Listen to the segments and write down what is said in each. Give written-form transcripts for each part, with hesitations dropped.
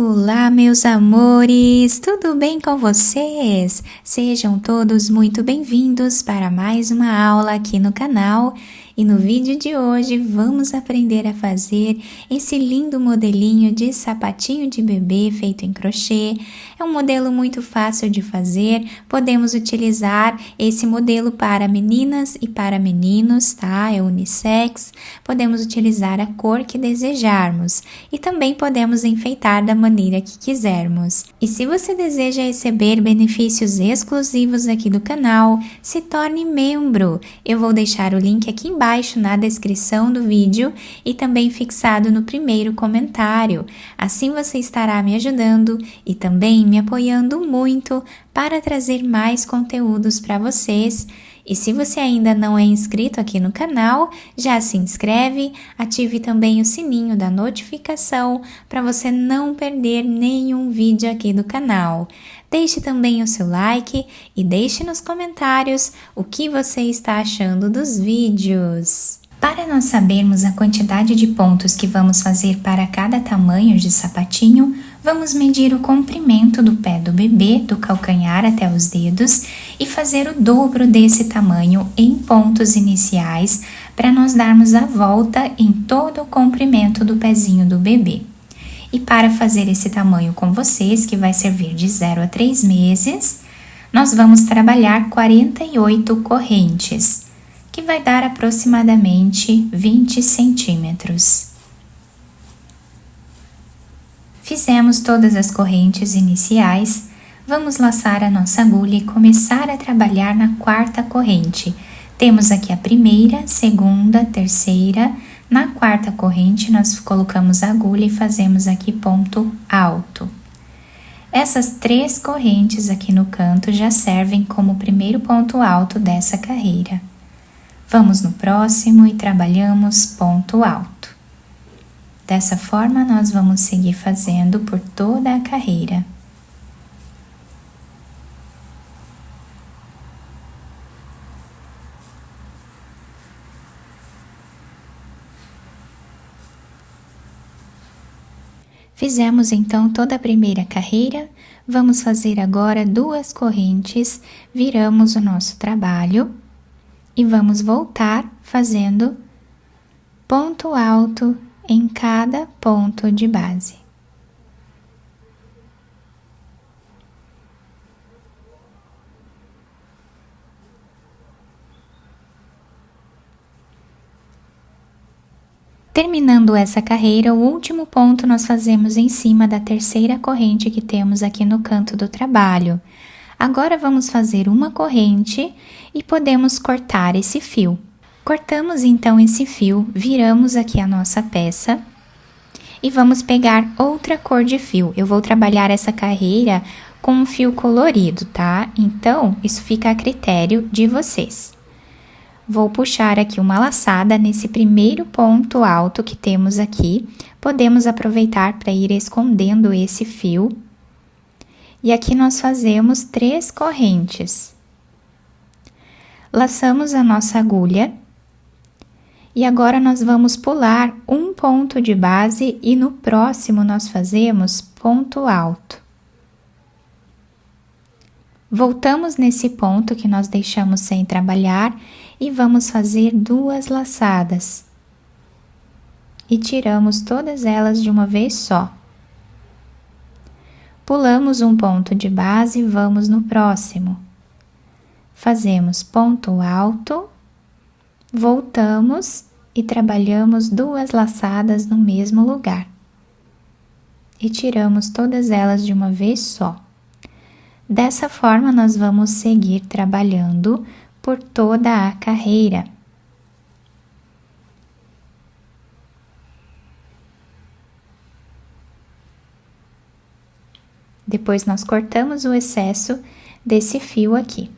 Olá, meus amores! Tudo bem com vocês? Sejam todos muito bem-vindos para mais uma aula aqui no canal. E no vídeo de hoje vamos aprender a fazer esse lindo modelinho de sapatinho de bebê feito em crochê. É um modelo muito fácil de fazer, podemos utilizar esse modelo para meninas e para meninos, tá? É unissex, podemos utilizar a cor que desejarmos e também podemos enfeitar da maneira que quisermos. E se você deseja receber benefícios exclusivos aqui do canal, se torne membro. Eu vou deixar o link aqui embaixo na descrição do vídeo e também fixado no primeiro comentário. Assim você estará me ajudando e também me apoiando muito para trazer mais conteúdos para vocês. E se você ainda não é inscrito aqui no canal, já se inscreve, ative também o sininho da notificação para você não perder nenhum vídeo aqui do canal. Deixe também o seu like e deixe nos comentários o que você está achando dos vídeos. Para nós sabermos a quantidade de pontos que vamos fazer para cada tamanho de sapatinho, vamos medir o comprimento do pé do bebê, do calcanhar até os dedos, e fazer o dobro desse tamanho em pontos iniciais para nós darmos a volta em todo o comprimento do pezinho do bebê. E para fazer esse tamanho com vocês, que vai servir de 0 a 3 meses, nós vamos trabalhar 48 correntes, que vai dar aproximadamente 20 centímetros. Fizemos todas as correntes iniciais, vamos laçar a nossa agulha e começar a trabalhar na quarta corrente. Temos aqui a primeira, segunda, terceira. Na quarta corrente, nós colocamos a agulha e fazemos aqui ponto alto. Essas 3 correntes aqui no canto já servem como o primeiro ponto alto dessa carreira. Vamos no próximo e trabalhamos ponto alto. Dessa forma, nós vamos seguir fazendo por toda a carreira. Fizemos então toda a primeira carreira, vamos fazer agora 2 correntes, viramos o nosso trabalho e vamos voltar fazendo ponto alto em cada ponto de base. Terminando essa carreira, o último ponto nós fazemos em cima da terceira corrente que temos aqui no canto do trabalho. Agora vamos fazer uma corrente e podemos cortar esse fio. Cortamos então esse fio, viramos aqui a nossa peça e vamos pegar outra cor de fio. Eu vou trabalhar essa carreira com um fio colorido, tá? Então, isso fica a critério de vocês. Vou puxar aqui uma laçada nesse primeiro ponto alto que temos aqui. Podemos aproveitar para ir escondendo esse fio. E aqui nós fazemos 3 correntes. Laçamos a nossa agulha. E agora nós vamos pular um ponto de base e no próximo nós fazemos ponto alto. Voltamos nesse ponto que nós deixamos sem trabalhar e vamos fazer 2 laçadas. E tiramos todas elas de uma vez só. Pulamos um ponto de base e vamos no próximo. Fazemos ponto alto, voltamos e trabalhamos 2 laçadas no mesmo lugar. E tiramos todas elas de uma vez só. Dessa forma, nós vamos seguir trabalhando por toda a carreira. Depois, nós cortamos o excesso desse fio aqui.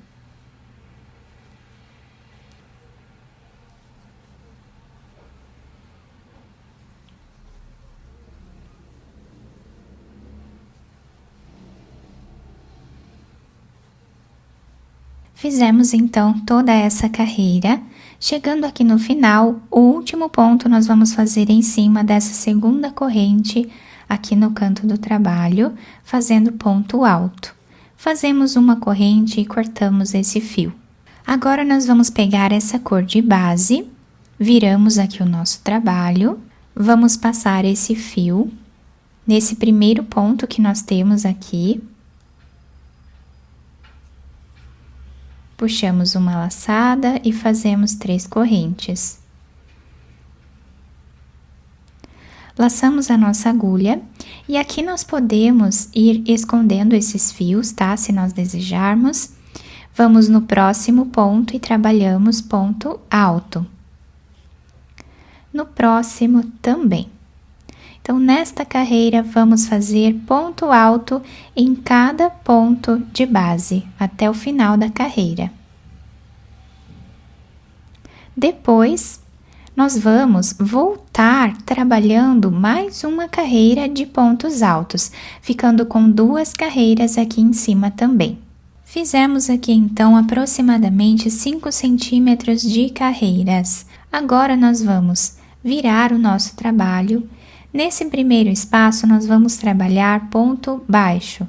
Fizemos então toda essa carreira, chegando aqui no final, o último ponto nós vamos fazer em cima dessa segunda corrente aqui no canto do trabalho, fazendo ponto alto. Fazemos uma corrente e cortamos esse fio. Agora nós vamos pegar essa cor de base, viramos aqui o nosso trabalho, vamos passar esse fio nesse primeiro ponto que nós temos aqui. Puxamos uma laçada e fazemos 3 correntes. Laçamos a nossa agulha e aqui nós podemos ir escondendo esses fios, tá? Se nós desejarmos. Vamos no próximo ponto e trabalhamos ponto alto. No próximo também. Então, nesta carreira, vamos fazer ponto alto em cada ponto de base, até o final da carreira. Depois, nós vamos voltar trabalhando mais uma carreira de pontos altos, ficando com 2 carreiras aqui em cima também. Fizemos aqui, então, aproximadamente 5 centímetros de carreiras. Agora, nós vamos virar o nosso trabalho. Nesse primeiro espaço, nós vamos trabalhar ponto baixo.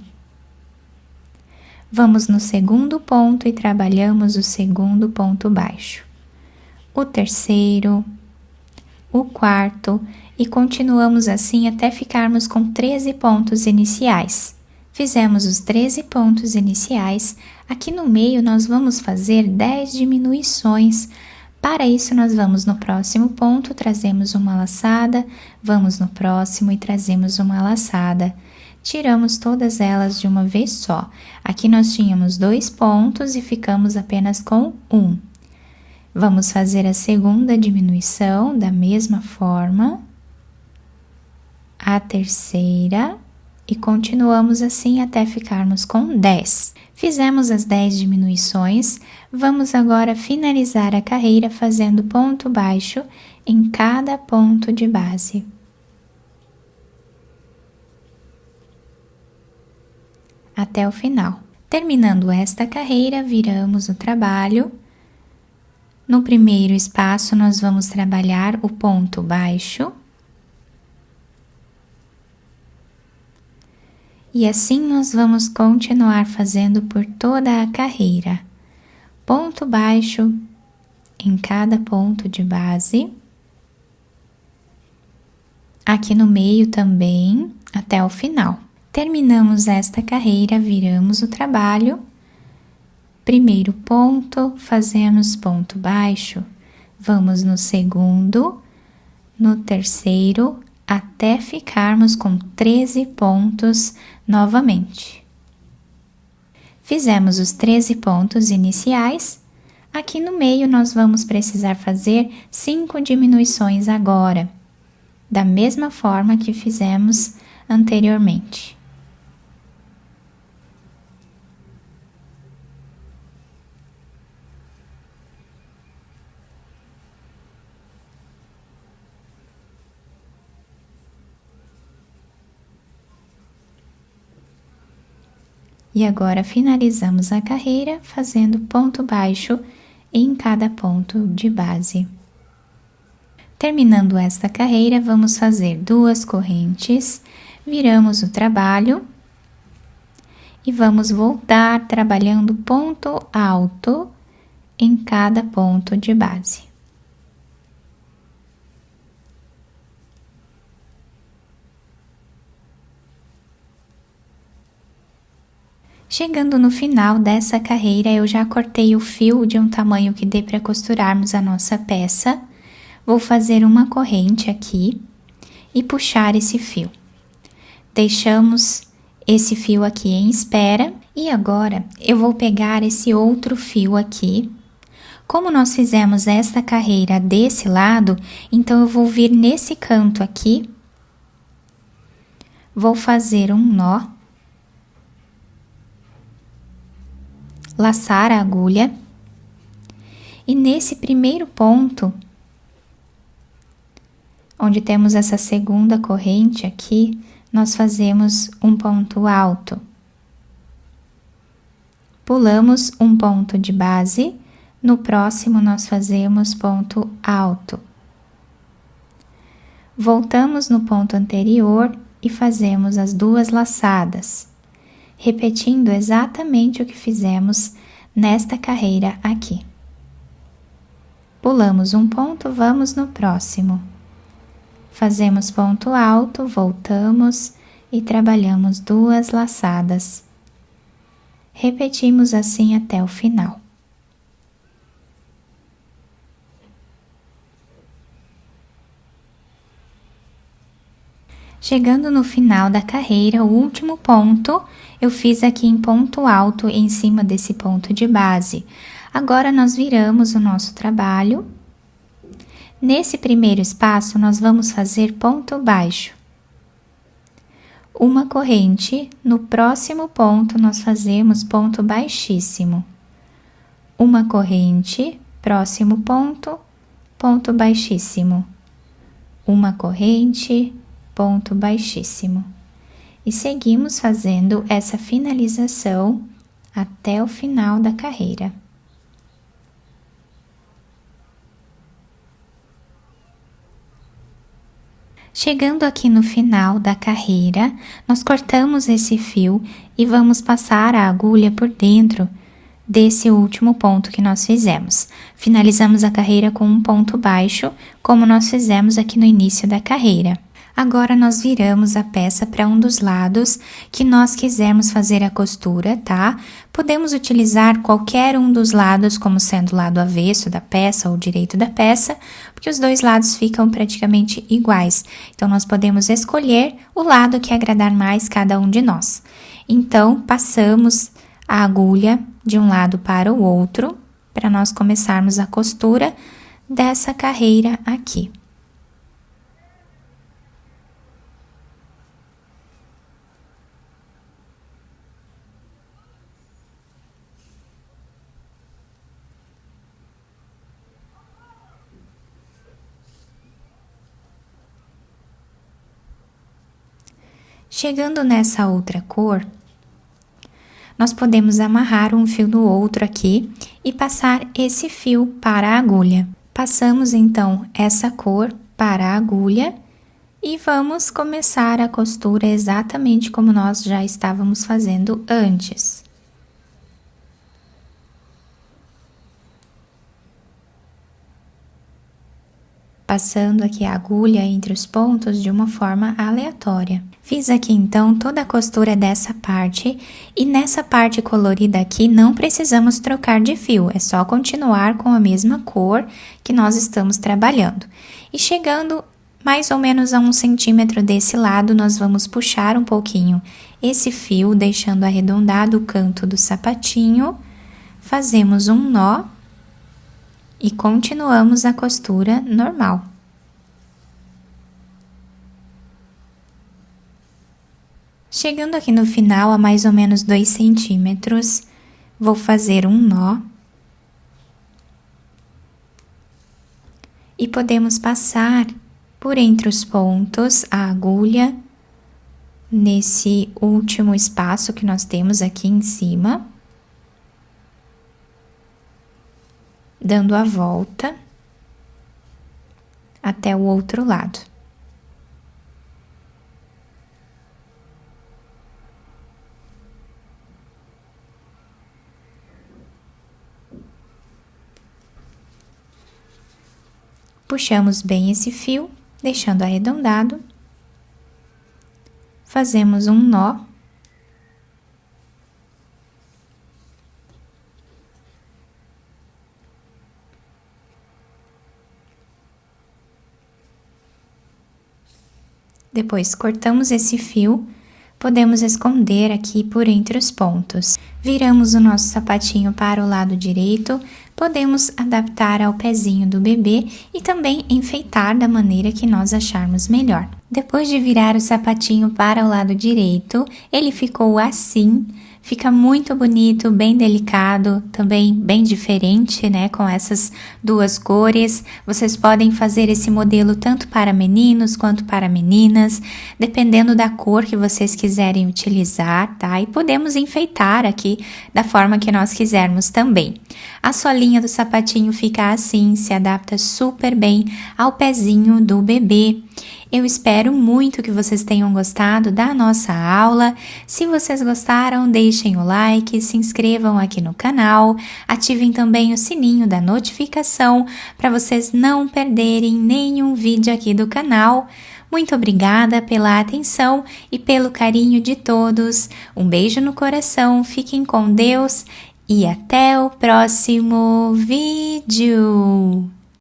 Vamos no segundo ponto e trabalhamos o segundo ponto baixo. O terceiro, o quarto e continuamos assim até ficarmos com 13 pontos iniciais. Fizemos os 13 pontos iniciais. Aqui no meio, nós vamos fazer 10 diminuições. Para isso, nós vamos no próximo ponto, trazemos uma laçada, vamos no próximo e trazemos uma laçada. Tiramos todas elas de uma vez só. Aqui nós tínhamos 2 pontos e ficamos apenas com 1. Vamos fazer a segunda diminuição da mesma forma, a terceira e continuamos assim até ficarmos com 10. Fizemos as 10 diminuições, vamos agora finalizar a carreira fazendo ponto baixo em cada ponto de base. Até o final. Terminando esta carreira, viramos o trabalho. No primeiro espaço, nós vamos trabalhar o ponto baixo. E assim nós vamos continuar fazendo por toda a carreira. Ponto baixo em cada ponto de base. Aqui no meio também, até o final. Terminamos esta carreira, viramos o trabalho. Primeiro ponto, fazemos ponto baixo. Vamos no segundo, no terceiro, até ficarmos com 13 pontos novamente. Fizemos os 13 pontos iniciais. Aqui no meio, nós vamos precisar fazer 5 diminuições agora, da mesma forma que fizemos anteriormente. E agora finalizamos a carreira fazendo ponto baixo em cada ponto de base. Terminando esta carreira, vamos fazer 2 correntes, viramos o trabalho e vamos voltar trabalhando ponto alto em cada ponto de base. Chegando no final dessa carreira, eu já cortei o fio de um tamanho que dê para costurarmos a nossa peça. Vou fazer uma corrente aqui e puxar esse fio. Deixamos esse fio aqui em espera e agora eu vou pegar esse outro fio aqui. Como nós fizemos esta carreira desse lado, então eu vou vir nesse canto aqui, vou fazer um nó. Laçar a agulha e nesse primeiro ponto, onde temos essa segunda corrente aqui, nós fazemos um ponto alto. Pulamos um ponto de base, no próximo nós fazemos ponto alto. Voltamos no ponto anterior e fazemos as 2 laçadas, repetindo exatamente o que fizemos nesta carreira aqui. Pulamos um ponto, vamos no próximo. Fazemos ponto alto, voltamos e trabalhamos 2 laçadas. Repetimos assim até o final. Chegando no final da carreira, o último ponto, eu fiz aqui em ponto alto em cima desse ponto de base. Agora, nós viramos o nosso trabalho. Nesse primeiro espaço, nós vamos fazer ponto baixo. Uma corrente, no próximo ponto, nós fazemos ponto baixíssimo. Uma corrente, próximo ponto, ponto baixíssimo. Uma corrente, ponto baixíssimo. E seguimos fazendo essa finalização até o final da carreira. Chegando aqui no final da carreira, nós cortamos esse fio e vamos passar a agulha por dentro desse último ponto que nós fizemos. Finalizamos a carreira com um ponto baixo, como nós fizemos aqui no início da carreira. Agora, nós viramos a peça para um dos lados que nós quisermos fazer a costura, tá? Podemos utilizar qualquer um dos lados como sendo o lado avesso da peça ou direito da peça, porque os 2 lados ficam praticamente iguais. Então, nós podemos escolher o lado que agradar mais cada um de nós. Então, passamos a agulha de um lado para o outro, para nós começarmos a costura dessa carreira aqui. Chegando nessa outra cor, nós podemos amarrar um fio no outro aqui e passar esse fio para a agulha. Passamos então essa cor para a agulha e vamos começar a costura exatamente como nós já estávamos fazendo antes. Passando aqui a agulha entre os pontos de uma forma aleatória. Fiz aqui então toda a costura dessa parte e nessa parte colorida aqui não precisamos trocar de fio, é só continuar com a mesma cor que nós estamos trabalhando. E chegando mais ou menos a 1 centímetro desse lado, nós vamos puxar um pouquinho esse fio, deixando arredondado o canto do sapatinho, fazemos um nó e continuamos a costura normal. Chegando aqui no final, a mais ou menos 2 centímetros, vou fazer um nó. E podemos passar por entre os pontos a agulha nesse último espaço que nós temos aqui em cima, dando a volta até o outro lado. Puxamos bem esse fio, deixando arredondado. Fazemos um nó. Depois, cortamos esse fio, podemos esconder aqui por entre os pontos. Viramos o nosso sapatinho para o lado direito, podemos adaptar ao pezinho do bebê e também enfeitar da maneira que nós acharmos melhor. Depois de virar o sapatinho para o lado direito, ele ficou assim. Fica muito bonito, bem delicado, também bem diferente, né? Com essas 2 cores. Vocês podem fazer esse modelo tanto para meninos quanto para meninas, dependendo da cor que vocês quiserem utilizar, tá? E podemos enfeitar aqui da forma que nós quisermos também. A solinha do sapatinho fica assim, se adapta super bem ao pezinho do bebê. Eu espero muito que vocês tenham gostado da nossa aula. Se vocês gostaram, deixem o like, se inscrevam aqui no canal, ativem também o sininho da notificação para vocês não perderem nenhum vídeo aqui do canal. Muito obrigada pela atenção e pelo carinho de todos. Um beijo no coração, fiquem com Deus e até o próximo vídeo!